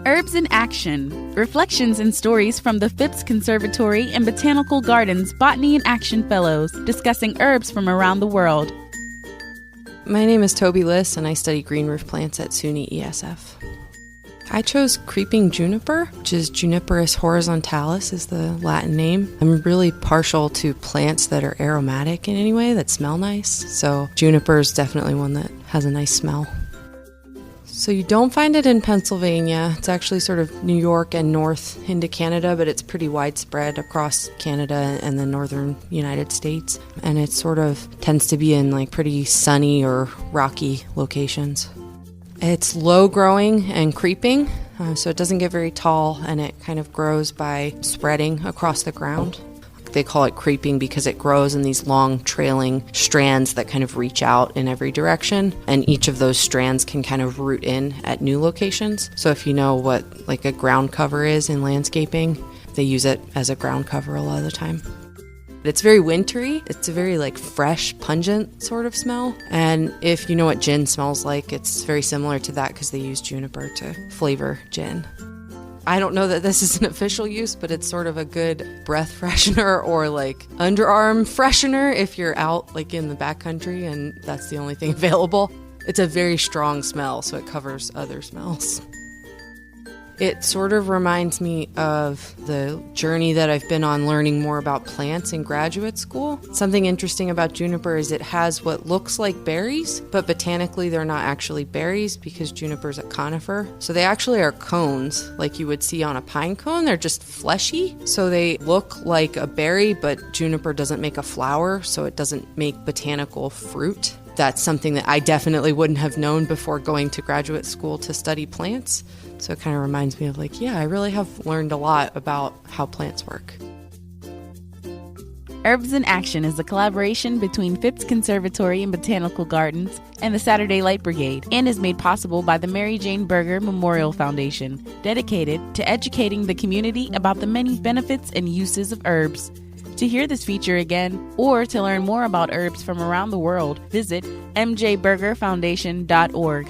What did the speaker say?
Herbs in Action. Reflections and stories from the Phipps Conservatory and Botanical Gardens Botany in Action Fellows discussing herbs from around the world. My name is Toby Liss, and I study green roof plants at SUNY ESF. I chose creeping juniper, which is Juniperus horizontalis is the Latin name. I'm really partial to plants that are aromatic in any way, that smell nice. So juniper is definitely one that has a nice smell. So you don't find it in Pennsylvania. It's actually sort of New York and north into Canada, but it's pretty widespread across Canada and the northern United States. And it sort of tends to be in like pretty sunny or rocky locations. It's low growing and creeping, so it doesn't get very tall, and it kind of grows by spreading across the ground. They call it creeping because it grows in these long trailing strands that kind of reach out in every direction, and each of those strands can kind of root in at new locations. So if you know what like a ground cover is in landscaping, they use it as a ground cover a lot of the time. It's very wintry. It's a very like fresh, pungent sort of smell. And if you know what gin smells like, it's very similar to that because they use juniper to flavor gin. I don't know that this is an official use, but it's sort of a good breath freshener or like underarm freshener if you're out like in the backcountry and that's the only thing available. It's a very strong smell, so it covers other smells. It sort of reminds me of the journey that I've been on learning more about plants in graduate school. Something interesting about juniper is it has what looks like berries, but botanically they're not actually berries because juniper is a conifer. So they actually are cones like you would see on a pine cone. They're just fleshy. So they look like a berry, but juniper doesn't make a flower, so it doesn't make botanical fruit. That's something that I definitely wouldn't have known before going to graduate school to study plants. So it kind of reminds me of like, yeah, I really have learned a lot about how plants work. Herbs in Action is a collaboration between Phipps Conservatory and Botanical Gardens and the Saturday Light Brigade, and is made possible by the Mary Jane Berger Memorial Foundation, dedicated to educating the community about the many benefits and uses of herbs. To hear this feature again, or to learn more about herbs from around the world, visit mjbergerfoundation.org.